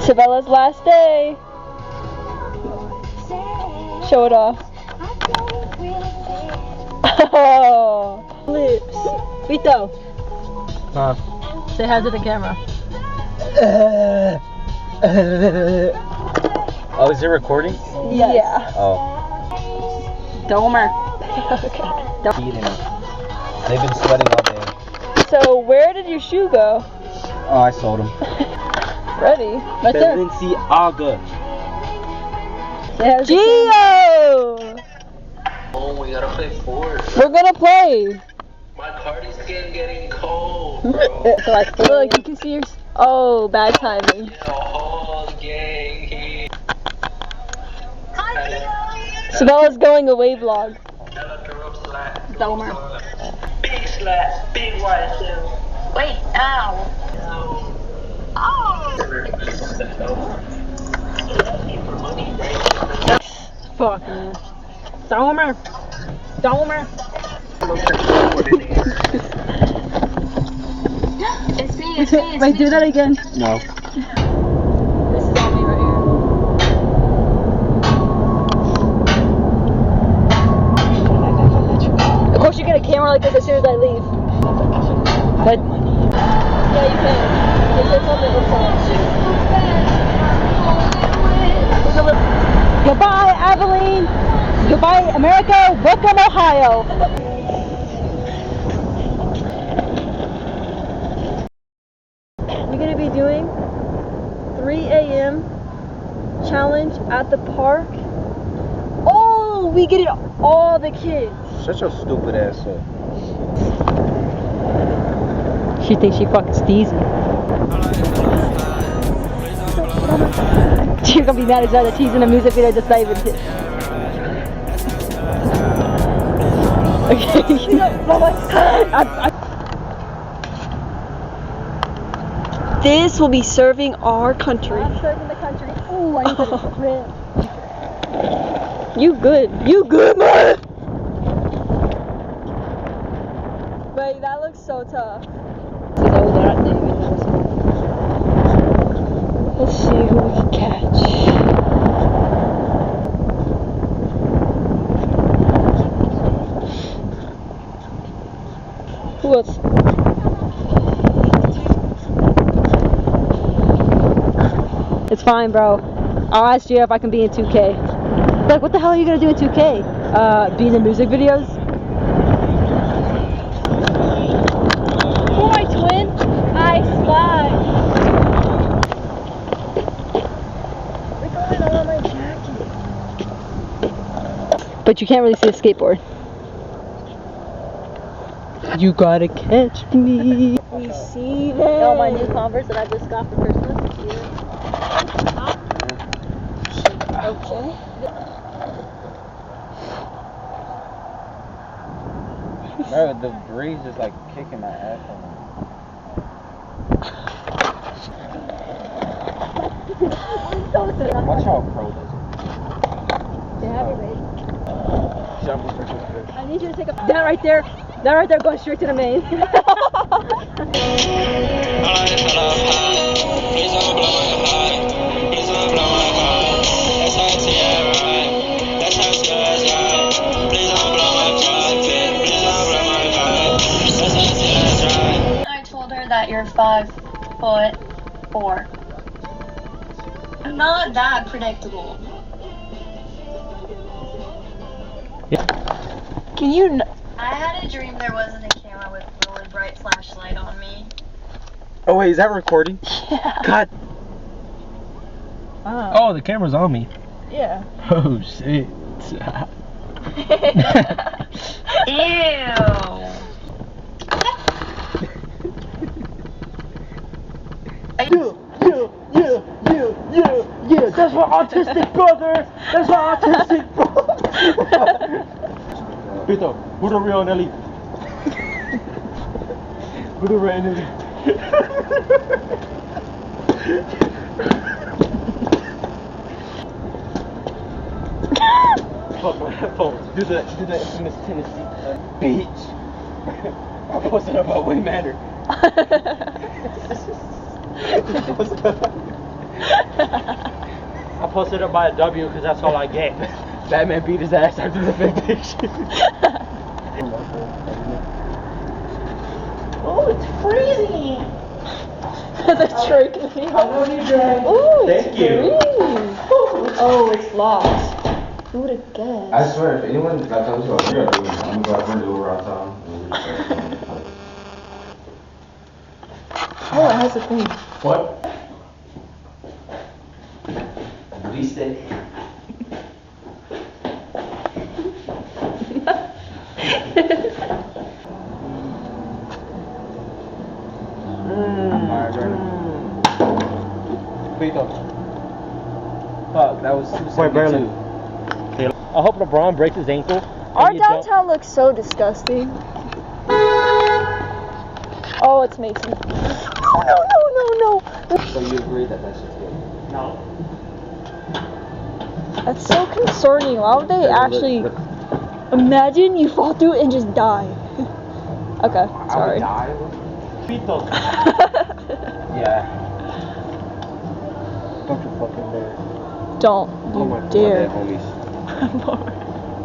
Sabella's last day. Show it off. Oh, lips. Vito. Huh? Say hi to the camera. Oh, is it recording? Yes. Yeah. Oh. Domer. They've been sweating all day. So where did your shoe go? Oh, I sold them. Ready? Right there. Balenciaga. Gio! Oh, we gotta play Fortnite. We're gonna play. My cardi's getting cold, bro. Look, you can see your. Oh, bad timing. Oh, gang. Sabella's going away vlog. Domer. Big slap, big white tail. Wait, ow. Fuck, man. Domer. Domer. It's me, it's me, it's Wait, me. do that again. No. This is all me right here. Of course, you get a camera like this as soon as I leave. But yeah, you can. It's on the inside. Goodbye, Abilene. Goodbye, America. Welcome, Ohio. We're gonna be doing 3 a.m. challenge at the park. Oh, we get it, all the kids. Shut your stupid ass up. She thinks she fucking steezing. She's gonna be mad as well that she's in a music video that's not even hit. Okay. This will be serving our country. I'm serving the country. Ooh, I need to You good. You good, man. Wait, that looks so tough. Let's see who we can catch. Who else? It's fine, bro. I'll ask you if I can be in 2K. Like, what the hell are you gonna do in 2K? Be in the music videos? Oh, my twin! I slide! They're going all on my jacket. But you can't really see a skateboard. You gotta catch me. We see them. All my new Converse that I just got for Christmas. Okay. Bro, the breeze is like kicking my ass on Watch how pro does it. They have it ready. Jump for Christmas. I need you to take a. That right there going straight to the main. I told her that you're 5'4". I'm not that predictable. Can you? I had a dream there wasn't a camera with a really bright flashlight on me. Oh wait, is that recording? Yeah. God. Oh, the camera's on me. Yeah. Oh shit. Ew. Yeah, that's my autistic brother! That's my autistic brother! Pito, who the real Nelly? Who the real Nelly? Fuck my headphones. Do that infamous Tennessee bitch. I posted about Wayne Manor. I posted up by a W because that's all I get. Batman beat his ass after the vacation. Oh, it's freezing. The trick. Ooh, Thank it's you. green. Oh, it's locked. Who would have guessed? I swear, if anyone got tells you what you're doing, I'm gonna go do around town. Oh, it has a thing. What? Booty stick. Alright, Brandon. Free throw. Fuck, that was 272. Wait, Brandon. I hope LeBron breaks his ankle. Our and you don't- downtown looks so disgusting. Oh, it's Mason. Oh, no. So you agree that that's just good? No. That's so concerning. Why would they actually... Imagine you fall through it and just die. Okay, sorry. I would die. Beat those. Yeah. Don't you fucking dare. Don't you Oh my dare. God, homies.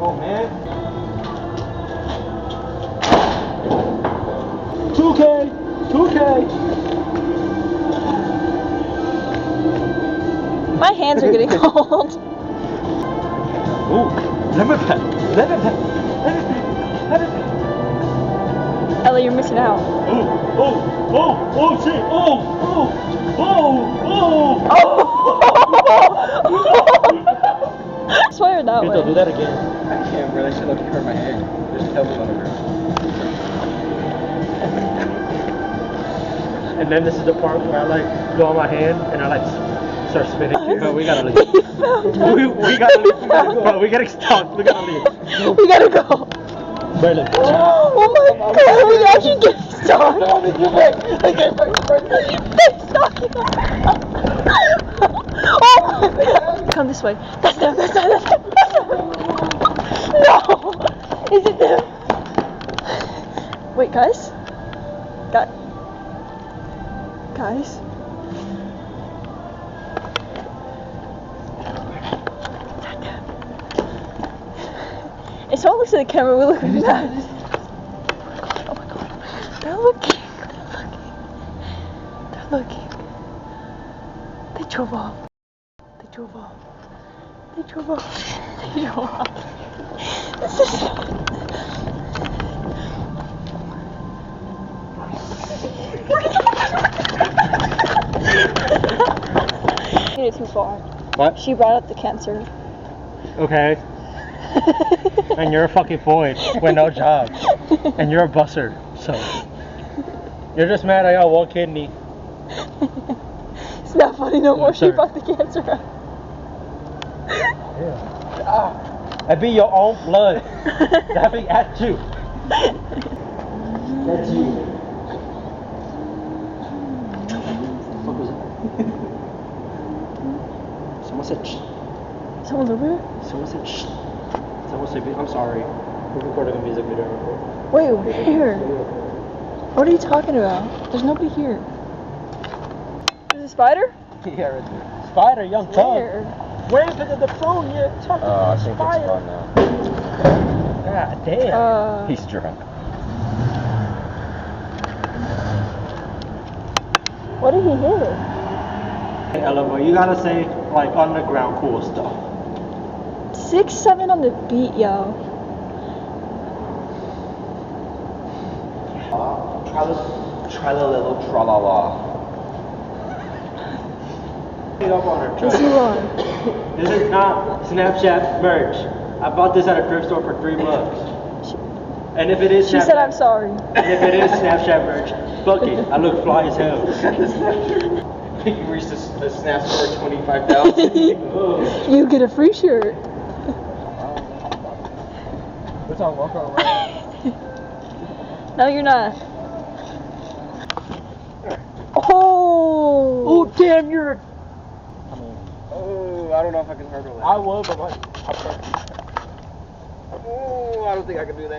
Oh man. 2K. My hands are getting cold. Ooh. Lemon pet. Ellie, you're missing out. Oh shit. Oh. I swear that Vito, do way. that again. I can't really should have hurt my hand. There's pebbles on the ground. And then this is the part where I like go on my hand and I like start spinning. But we gotta leave. we gotta leave. Bro, we gotta stop. We gotta leave. We gotta go. Brandon. Oh my god, we actually get stuck. Oh my god. Come this way. That's them. No! Is it them? Wait, guys? Guys? If someone looks at the camera, we look like that. Oh my god. They're looking. They drove off. This is... It too far. What? She brought up the cancer. Okay. And you're a fucking void with no job. And you're a busser. So you're just mad I got one kidney. It's not funny no more. She sorry. brought the cancer up. Yeah. That'd be your own blood. That'd be at you. That's you. What was it? Someone said shh. Someone's over here? Someone said shh. Someone say, I'm sorry. We're recording a music video. Wait, where? What are you talking about? There's nobody here. There's a spider? Yeah, right there. Spider, young tug. Where? Where is the phone? You're talking I think it's spider. fun now. God damn. He's drunk. What did he hit? Hey, Elmo, you gotta say like underground cool stuff. 6'7" on the beat, yo. Tra-la-la, tra-la-la. Get up on her Let's truck. move on. This is not Snapchat merch. I bought this at a thrift store for $3. And if it is She Snapchat, said I'm sorry. and if it is Snapchat merch, fuck it. I look fly as hell. You reached the snap score of 25,000. You get a free shirt. What's on Walker around? No, you're not. Oh! Damn, you're. Oh, I don't know if I can hurdle that. I would, but Oh, I don't think I can do that.